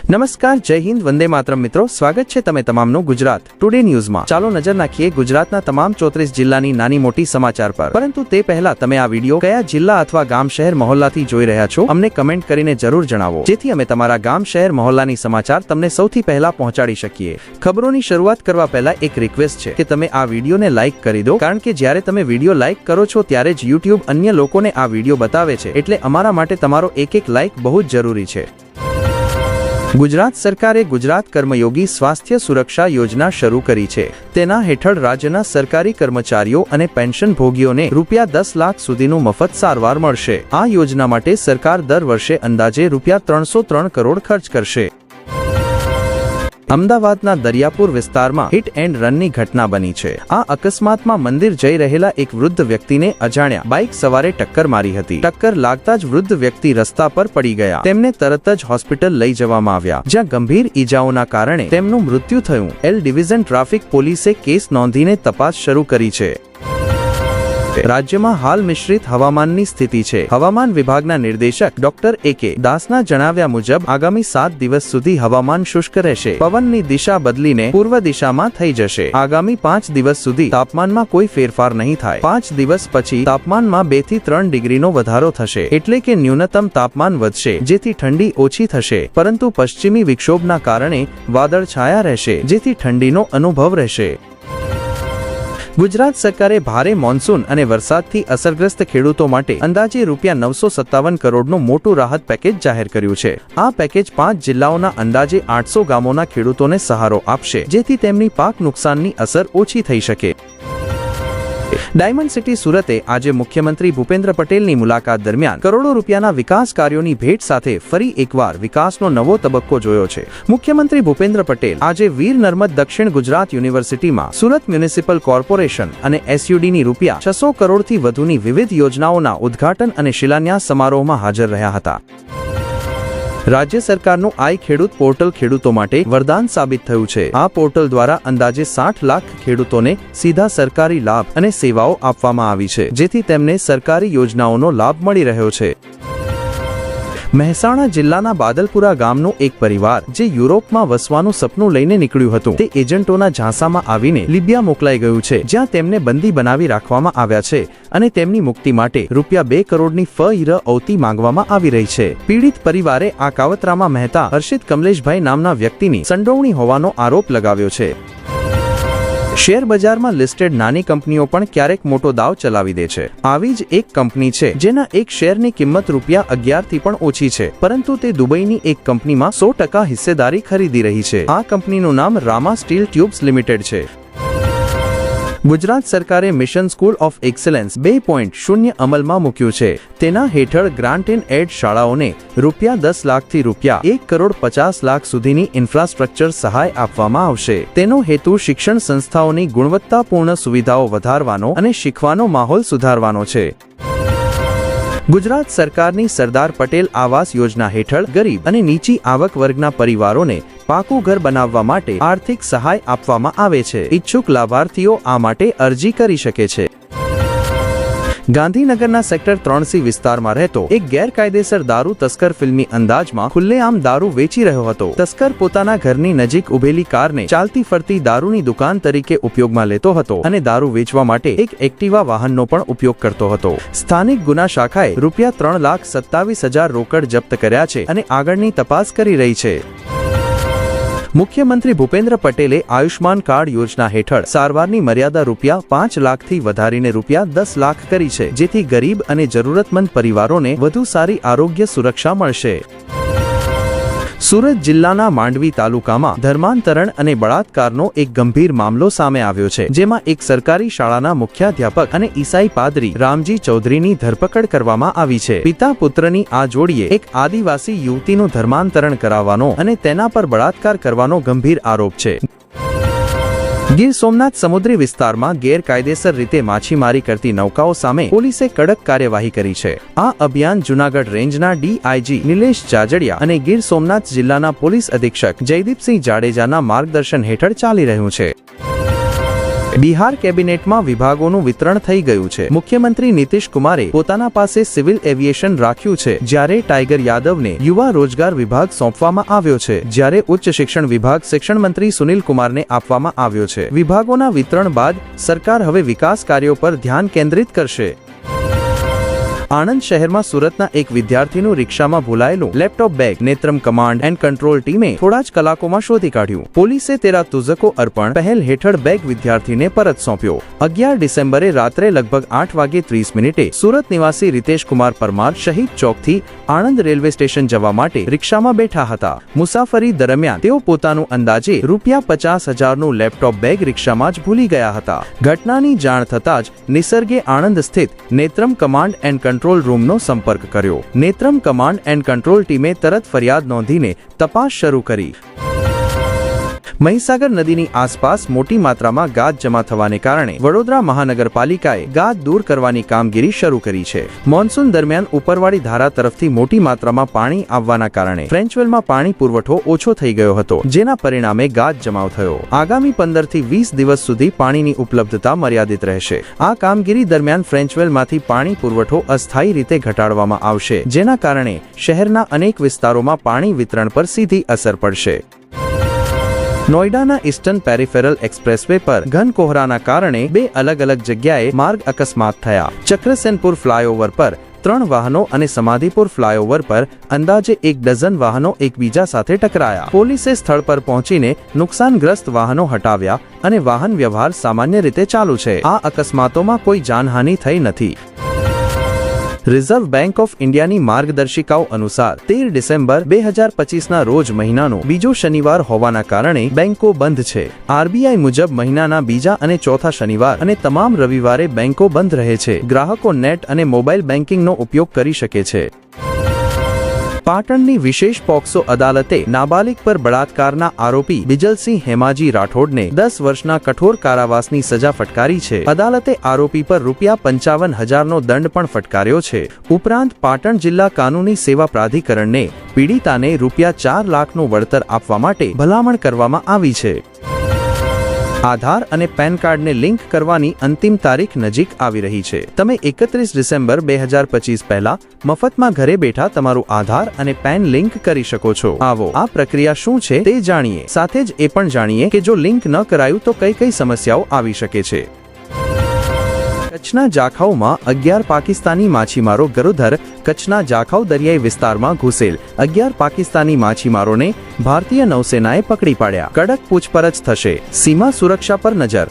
નમસ્કાર, જય હિન્દ, વંદે માતરમ મિત્રો, સ્વાગત છે તમે તમામનું ગુજરાત ટુડે ન્યૂઝમાં। ચાલો નજર નાખીએ ગુજરાતના તમામ 34 જિલ્લાની નાની મોટી સમાચાર પર। પરંતુ તે પહેલા તમે આ વિડિયો કયા જિલ્લા અથવા ગામ શહેર મહોલ્લાથી જોઈ રહ્યા છો અમને કમેન્ટ કરીને જરૂર જણાવો, જેથી અમે તમારા ગામ શહેર મહોલ્લાની સમાચાર તમને સૌથી પહેલા પહોંચાડી શકીએ। ખબરોની શરૂઆત કરવા પહેલા એક રિક્વેસ્ટ છે કે તમે આ વિડિયોને લાઈક કરી દો, કારણ કે જ્યારે તમે વિડિયો લાઈક કરો છો ત્યારે જ YouTube અન્ય લોકોને આ વિડિયો બતાવે છે, એટલે અમારા માટે તમારો એક લાઈક બહુ જ જરૂરી છે। ગુજરાત સરકારે ગુજરાત કર્મયોગી સ્વાસ્થ્ય સુરક્ષા યોજના શરૂ કરી છે। તેના હેઠળ રાજ્યના સરકારી કર્મચારીઓ અને પેન્શન ભોગીઓને ₹10 લાખ સુધીનું મફત સારવાર મળશે। આ યોજના માટે સરકાર દર વર્ષે અંદાજે ₹303 કરોડ ખર્ચ કરશે। અમદાવાદના દરિયાપુર વિસ્તારમાં હિટ એન્ડ રનની ઘટના બની છે। આ અકસ્માતમાં મંદિર જઈ રહેલા એક વૃદ્ધ વ્યક્તિને અજાણ્યા બાઇક સવારે ટક્કર મારી હતી। ટક્કર લાગતા જ વૃદ્ધ વ્યક્તિ રસ્તા પર પડી ગયા। તેમને તરત જ હોસ્પિટલ લઈ જવામાં આવ્યા, જ્યાં ગંભીર ઈજાઓના કારણે તેમનું મૃત્યુ થયું। એલ ડિવિઝન ટ્રાફિક પોલીસે કેસ નોંધીને તપાસ શરૂ કરી છે। રાજ્યમાં હાલ મિશ્રિત હવામાનની સ્થિતિ છે। હવામાન વિભાગના નિર્દેશક ડોક્ટર A.K. દાસના જણાવ્યા મુજબ આગામી 7 દિવસ સુધી હવામાન શુષ્ક રહેશે। પવનની દિશા બદલીને પૂર્વ દિશામાં થઈ જશે। આગામી 5 દિવસ સુધી તાપમાનમાં કોઈ ફેરફાર નહીં થાય। 5 દિવસ પછી તાપમાનમાં 2 થી 3 ડિગ્રીનો વધારો થશે, એટલે કે ન્યૂનતમ તાપમાન વધશે, જેથી ઠંડી ઓછી થશે, પરંતુ પશ્ચિમી વિક્ષોભના કારણે વાદળછાયા રહેશે, જેથી ઠંડીનો અનુભવ રહેશે। ગુજરાત સરકારે ભારે મોન્સૂન અને વરસાદથી અસરગ્રસ્ત ખેડૂતો માટે અંદાજે ₹957 કરોડનું મોટું રાહત પેકેજ જાહેર કર્યું છે। આ પેકેજ 5 જિલ્લાઓના અંદાજે 800 ગામોના ખેડૂતોને સહારો આપશે, જેથી તેમની પાક નુકસાનની અસર ઓછી થઈ શકે। ડાયમંડ સિટી સુરતે આજે મુખ્યમંત્રી ભૂપેન્દ્ર પટેલની મુલાકાત દરમિયાન કરોડો રૂપિયાના વિકાસ કાર્યોની ભેટ સાથે ફરી એકવાર વિકાસનો નવો તબક્કો જોયો છે। મુખ્યમંત્રી ભૂપેન્દ્ર પટેલ આજે વીર નર્મદ દક્ષિણ ગુજરાત યુનિવર્સિટીમાં સુરત મ્યુનિસિપલ કોર્પોરેશન અને SUDની ₹600 કરોડથી વધુની વિવિધ યોજનાઓના ઉદ્ઘાટન અને શિલાન્યાસ સમારોહમાં હાજર રહ્યા હતા। રાજ્ય સરકારનું આઈ ખેડૂત પોર્ટલ ખેડૂતો માટે વરદાન સાબિત થયું છે। આ પોર્ટલ દ્વારા અંદાજે 60 લાખ ખેડૂતોને સીધા સરકારી લાભ અને સેવાઓ આપવામાં આવી છે, જેથી તેમને સરકારી યોજનાઓનો લાભ મળી રહ્યો છે। મહેસાણા જિલ્લાના બાદલપુરા ગામનું એક પરિવાર જે યુરોપમાં વસવાનું સપનું લઈને નીકળ્યું હતું, તે એજન્ટોના ઝાંસામાં આવીને લિબિયા મોકલાઈ ગયું છે, જ્યાં તેમને બંદી બનાવી રાખવામાં આવ્યા છે અને તેમની મુક્તિ માટે ₹2 કરોડની ફરૌતી માંગવામાં આવી રહી છે। પીડિત પરિવારે આ કાવતરામાં મહેતા હર્ષિત કમલેશભાઈ નામના વ્યક્તિની સંડોવણી હોવાનો આરોપ લગાવ્યો છે। શેર બજારમાં લિસ્ટેડ નાની કંપનીઓ પણ ક્યારેક મોટો દાવ ચલાવી દે છે। આવી જ એક કંપની છે જેના એક શેરની કિંમત ₹11 થી પણ ઓછી છે, પરંતુ તે દુબઈની એક કંપનીમાં 100% હિસ્સેદારી ખરીદી રહી છે। આ કંપનીનું નામ રામા સ્ટીલ ટ્યુબ્સ લિમિટેડ છે। ગુજરાત સરકારે મિશન સ્કૂલ ઓફ એક્સેલન્સ 2.0 અમલમાં મૂક્યું છે। તેના હેઠળ ગ્રાન્ટ ઇન એડ શાળાઓને ₹10 લાખથી ₹1.50 લાખ સુધીની ઇન્ફ્રાસ્ટ્રક્ચર સહાય આપવામાં આવશે। તેનો હેતુ શિક્ષણ સંસ્થાઓની ગુણવત્તાપૂર્ણ સુવિધાઓ વધારવાનો અને શીખવાનો માહોલ સુધારવાનો છે। ગુજરાત સરકારની સરદાર પટેલ આવાસ યોજના હેઠળ ગરીબ અને નીચી આવક વર્ગના પરિવારોને પાકું ઘર બનાવવા માટે આર્થિક સહાય આપવામાં આવે છે। ઈચ્છુક લાભાર્થીઓ આ માટે અરજી કરી શકે છે। ગાંધીનગરના સેક્ટર 3C વિસ્તારમાં રહેતો એક ગેરકાયદેસર દારૂ તસ્કર ફિલ્મી અંદાજમાં ખુલ્લેઆમ દારૂ વેચી રહ્યો હતો। તસ્કર પોતાના ઘરની નજીક ઉભેલી કારને ચાલતી ફરતી દારૂની દુકાન તરીકે ઉપયોગમાં લેતો હતો અને દારૂ વેચવા માટે એક એક્ટિવા વાહનનો પણ ઉપયોગ કરતો હતો। સ્થાનિક ગુના શાખાએ ₹3,27,000 રોકડ જપ્ત કર્યા છે અને આગળની તપાસ કરી રહી છે। મુખ્યમંત્રી ભૂપેન્દ્ર પટેલે આયુષ્માન કાર્ડ યોજના હેઠળ સારવારની મર્યાદા ₹5 લાખથી વધારીને ₹10 લાખ કરી છે, જેથી ગરીબ અને જરૂરતમંદ પરિવારોને વધુ સારી આરોગ્ય સુરક્ષા મળશે। સુરત જિલ્લાના માંડવી તાલુકામાં ધર્માંતરણ અને બળાત્કારનો એક ગંભીર મામલો સામે આવ્યો છે, જેમાં એક સરકારી શાળાના મુખ્યાધ્યાપક અને ઈસાઈ પાદરી રામજી ચૌધરીની ધરપકડ કરવામાં આવી છે। પિતા પુત્રની આ જોડીએ એક આદિવાસી યુવતીનું ધર્માંતરણ કરાવવાનો અને તેના પર બળાત્કાર કરવાનો ગંભીર આરોપ છે। ગીર સોમનાથ સમુદ્રી વિસ્તારમાં ગેરકાયદેસર રીતે માછીમારી કરતી નૌકાઓ સામે પોલીસે કડક કાર્યવાહી કરી છે। આ અભિયાન જૂનાગઢ રેન્જના DIG નિલેશ જાજડિયા અને ગીર સોમનાથ જિલ્લાના પોલીસ અધિક્ષક જયદીપસિંહ જાડેજાના માર્ગદર્શન હેઠળ ચાલી રહ્યું છે। બિહાર કેબિનેટમાં વિભાગોનું વિતરણ થઈ ગયું છે। મુખ્યમંત્રી નીતિશ કુમારે પોતાના પાસે સિવિલ એવિએશન રાખ્યું છે, જ્યારે ટાઈગર યાદવને યુવા રોજગાર વિભાગ સોંપવામાં આવ્યો છે, જ્યારે ઉચ્ચ શિક્ષણ વિભાગ શિક્ષણ મંત્રી સુનિલ કુમારને આપવામાં આવ્યો છે। વિભાગોના વિતરણ બાદ સરકાર હવે વિકાસ કાર્યો પર ધ્યાન કેન્દ્રિત કરશે। આણંદ શહેરમાં સુરતના એક વિદ્યાર્થીનું રિક્ષામાં ભૂલાયેલું laptop bag Netram command and control ટીમે થોડા જ કલાકોમાં શોધી કાઢ્યું। પોલીસે તેરા તુઝકો અર્પણ પહેલ હેઠળ બેગ વિદ્યાર્થીને પરત સોંપ્યો। 11 ડિસેમ્બરે રાત્રે લગભગ 8:30 સુરત નિવાસી રીતેશ કુમાર પરમાર શહીદ ચોકથી આણંદ રેલવે સ્ટેશન જવા માટે રિક્ષામાં બેઠા હતા। મુસાફરી દરમિયાન તેઓ પોતાનું અંદાજે ₹50,000નું લેપટોપ બેગ રિક્ષામાં જ ભૂલી ગયા હતા। ઘટનાની જાણ થતાં જ નિસર્ગે આણંદ સ્થિત નેત્રમ કમાન્ડ એન્ડ કંટ્રોલ રૂમનો સંપર્ક કર્યો। નેત્રમ કમાન્ડ એન્ડ કંટ્રોલ ટીમે તરત ફરિયાદ નોંધીને તપાસ શરૂ કરી। મહીસાગર નદીની આસપાસ મોટી માત્રામાં ગાદ જમા થવાને કારણે વડોદરા મહાનગરપાલિકાએ ગાદ દૂર કરવાની કામગીરી શરૂ કરી છે। મોન્સૂન દરમિયાન ઉપરવાળી ધારા તરફથી મોટી માત્રામાં પાણી આવવાના કારણે ફ્રેન્ચવેલમાં પાણી પુરવઠો ઓછો થઈ ગયો હતો, જેના પરિણામે ગાદ જમાવ થયો। આગામી 15 થી 20 દિવસ સુધી પાણીની ઉપલબ્ધતા મર્યાદિત રહેશે। આ કામગીરી દરમિયાન ફ્રેન્ચવેલમાંથી પાણી પુરવઠો અસ્થાયી રીતે ઘટાડવામાં આવશે, જેના કારણે શહેરના અનેક વિસ્તારોમાં પાણી વિતરણ પર સીધી અસર પડશે। નોઈડાના ઈસ્ટર્ન પેરિફેરલ એક્સપ્રેસવે પર ઘન કોહરાના કારણે 2 અલગ-અલગ જગ્યાએ માર્ગ અકસ્માત થયા। ચક્રસેનપુર ફ્લાયઓવર પર 3 વાહનો અને સમાધિપુર ફ્લાયઓવર પર અંદાજે 1 ડઝન વાહનો એકબીજા સાથે ટકરાયા। પોલીસે સ્થળ પર પહોંચીને નુકસાનગ્રસ્ત વાહનો હટાવ્યા અને વાહન વ્યવહાર સામાન્ય રીતે ચાલુ છે। આ અકસ્માતોમાં કોઈ જાનહાનિ થઈ નથી। રિઝર્વ બેંક ઓફ ઇન્ડિયાની માર્ગદર્શિકાઓ અનુસાર 13 ડિસેમ્બર 2025ના રોજ મહિનાનો બીજો શનિવાર હોવાના કારણે બેંકો બંધ છે। આરબીઆઈ મુજબ મહિનાના બીજા અને ચોથા શનિવાર અને તમામ રવિવારે બેંકો બંધ રહે છે। ગ્રાહકો નેટ અને મોબાઈલ બેન્કિંગનો ઉપયોગ કરી શકે છે। પાટણની વિશેષ પોક્સો અદાલતે નાબાલિગ પર બળાત્કારના આરોપી બિજલસિંહ હેમાજી રાઠોડને 10 વર્ષના કઠોર કારાવાસની સજા ફટકારી છે। અદાલતે આરોપી પર ₹55,000નો દંડ પણ ફટકાર્યો છે। ઉપરાંત પાટણ જિલ્લા કાનૂની સેવા પ્રાધિકરણને પીડિતાને ₹4 લાખનું વળતર આપવા માટે ભલામણ કરવામાં આવી છે। આધાર અને પેન કાર્ડને લિંક કરવાની અંતિમ તારીખ નજીક આવી રહી છે। તમે 31 ડિસેમ્બર 2025 પહેલા મફતમાં ઘરે બેઠા તમારું આધાર અને પેન લિંક કરી શકો છો। આવો આ પ્રક્રિયા શું છે તે જાણીએ, સાથે જ એ પણ જાણીએ કે જો લિંક ન કરાયું તો કઈ સમસ્યાઓ આવી શકે છે। કચ્છના જાખાઉમાં 11 પાકિસ્તાની માછીમારો ગરુધર કચ્છના જાખાઉ દરિયાઈ વિસ્તારમાં ઘૂસેલ 11 પાકિસ્તાની માછીમારોને ભારતીય નૌસેનાએ પકડી પાડ્યા। કડક પૂછપરછ થશે। સીમા સુરક્ષા પર નજર।